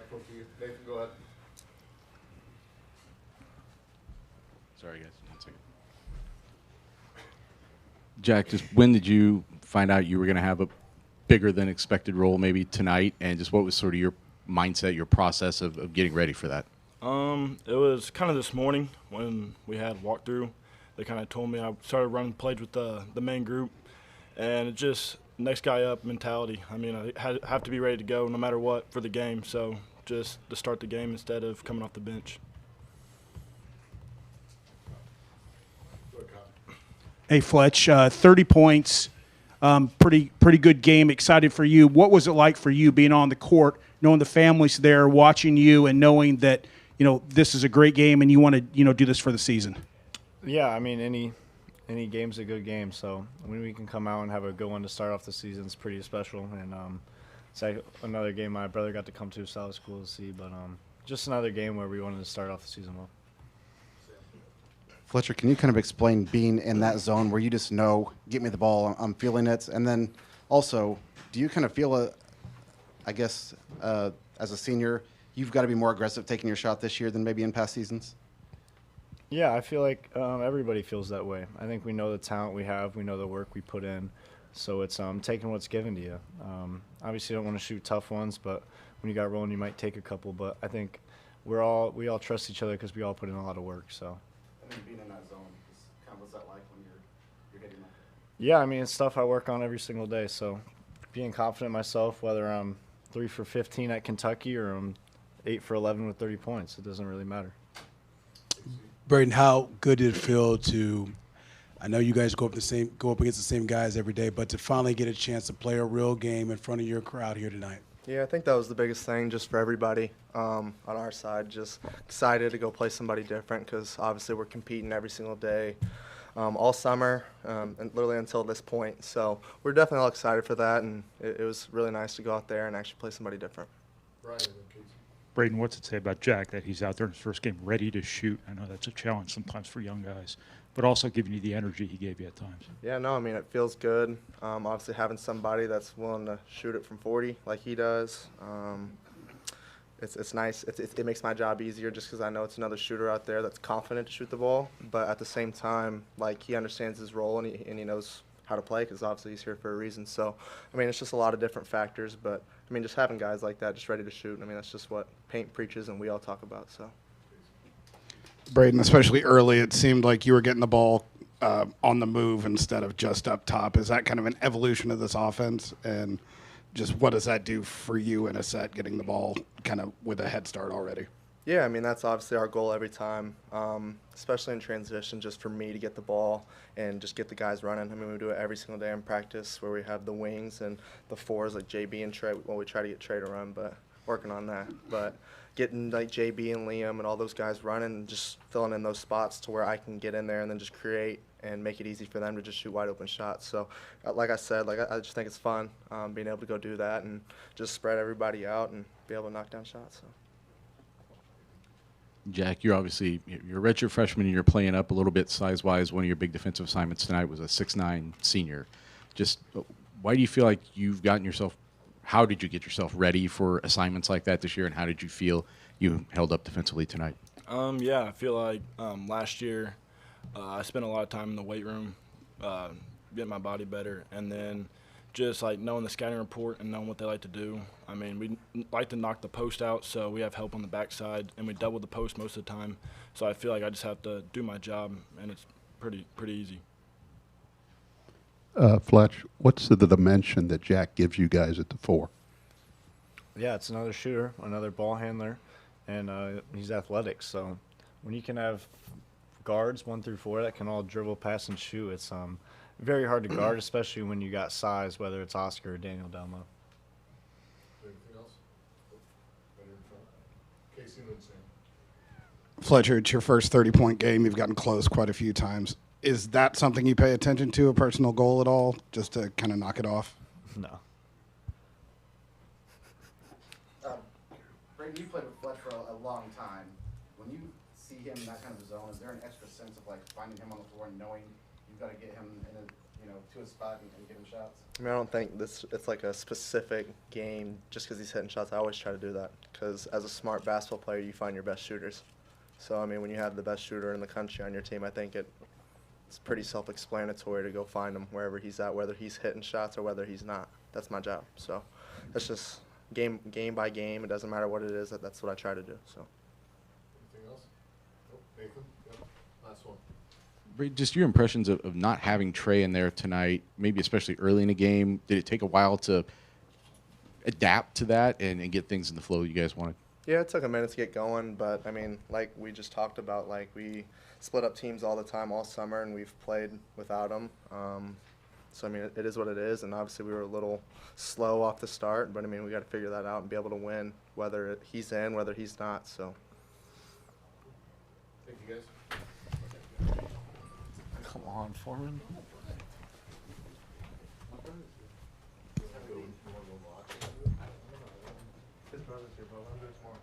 microphone to you. Nathan, go ahead. Sorry, guys. 1 second. Jack, just when did you find out you were going to have a bigger than expected role maybe tonight, and just what was sort of your mindset, your process of getting ready for that? It was kind of this morning when we had walkthrough. They kind of told me I started running plays with the main group, and it just next guy up mentality. I mean, I have to be ready to go no matter what for the game, so just to start the game instead of coming off the bench. Hey, Fletch, 30 points, pretty good game. Excited for you. What was it like for you being on the court, knowing the family's there, watching you, and knowing that this is a great game and you want to do this for the season? Yeah, I mean any game's a good game. So when we can come out and have a good one to start off the season is pretty special. And it's like another game my brother got to come to, so that was cool to see. But just another game where we wanted to start off the season well. Fletcher, can you kind of explain being in that zone where you just know, get me the ball, I'm feeling it? And then also, do you kind of feel, as a senior, you've got to be more aggressive taking your shot this year than maybe in past seasons? Yeah, I feel like everybody feels that way. I think we know the talent we have, we know the work we put in, so it's taking what's given to you. Obviously, you don't want to shoot tough ones, but when you got rolling, you might take a couple. But I think we all trust each other because we all put in a lot of work. So. And then being in that zone, kind of what's that like when you're hitting that? Yeah, I mean, it's stuff I work on every single day. So being confident in myself, whether I'm 3 for 15 at Kentucky or I'm 8 for 11 with 30 points, it doesn't really matter. Braden, how good did it feel to? I know you guys go up against the same guys every day, but to finally get a chance to play a real game in front of your crowd here tonight. Yeah, I think that was the biggest thing just for everybody on our side. Just excited to go play somebody different because obviously we're competing every single day all summer and literally until this point. So we're definitely all excited for that, and it was really nice to go out there and actually play somebody different. Braden, what's it say about Jack that he's out there in his first game ready to shoot? I know that's a challenge sometimes for young guys, but also giving you the energy he gave you at times. Yeah, no, I mean, it feels good. Obviously, having somebody that's willing to shoot it from 40 like he does, it's nice. It makes my job easier just because I know it's another shooter out there that's confident to shoot the ball. But at the same time, like, he understands his role and he knows how to play because obviously he's here for a reason. So, I mean, it's just a lot of different factors. But, I mean, just having guys like that just ready to shoot, I mean, that's just what paint preaches and we all talk about. So. Braden, especially early, it seemed like you were getting the ball on the move instead of just up top. Is that kind of an evolution of this offense? And just what does that do for you in a set, getting the ball kind of with a head start already? Yeah, I mean, that's obviously our goal every time, especially in transition, just for me to get the ball and just get the guys running. I mean, we do it every single day in practice where we have the wings and the fours like JB and Trey. Well, we try to get Trey to run, but working on that. But getting like JB and Liam and all those guys running and just filling in those spots to where I can get in there and then just create and make it easy for them to just shoot wide open shots. So like I said, I just think it's fun being able to go do that and just spread everybody out and be able to knock down shots. So. Jack, you're a redshirt freshman and you're playing up a little bit size-wise. One of your big defensive assignments tonight was a 6'9" senior. Just why do you feel like you've gotten yourself – how did you get yourself ready for assignments like that this year, and how did you feel you held up defensively tonight? Yeah, I feel like last year I spent a lot of time in the weight room getting my body better, and then just like knowing the scouting report and knowing what they like to do. I mean, we like to knock the post out, so we have help on the backside, and we double the post most of the time. So I feel like I just have to do my job, and it's pretty easy. Fletch, what's the dimension that Jack gives you guys at the 4? Yeah, it's another shooter, another ball handler, and he's athletic. So when you can have guards 1 through 4 that can all dribble, pass, and shoot, it's very hard to guard, especially when you got size, whether it's Oscar or Daniel down low. Anything else? Right in front. Casey and then Sam. Fletcher, it's your first 30-point game. You've gotten close quite a few times. Is that something you pay attention to, a personal goal at all, just to kind of knock it off? No. Braden, you've played with Fletch for a long time. When you see him in that kind of zone, is there an extra sense of like finding him on the floor and knowing you've got to get him in to his spot and get him shots? I mean, I don't think it's like a specific game just because he's hitting shots. I always try to do that because as a smart basketball player, you find your best shooters. So, I mean, when you have the best shooter in the country on your team, I think it's pretty self-explanatory to go find him wherever he's at, whether he's hitting shots or whether he's not. That's my job. So that's just game by game. It doesn't matter what it is. That's what I try to do. So. Anything else? Nope. Nathan? Yep. Last one. Just your impressions of not having Trey in there tonight, maybe especially early in the game. Did it take a while to adapt to that and get things in the flow you guys wanted? Yeah, it took a minute to get going, but, I mean, like we just talked about, like we split up teams all the time all summer, and we've played without him. So, I mean, it is what it is, and obviously we were a little slow off the start, but, I mean, we got to figure that out and be able to win, whether he's in, whether he's not. So. Thank you, guys. Come on, Foreman. His brother's here, bro. I'm doing tomorrow.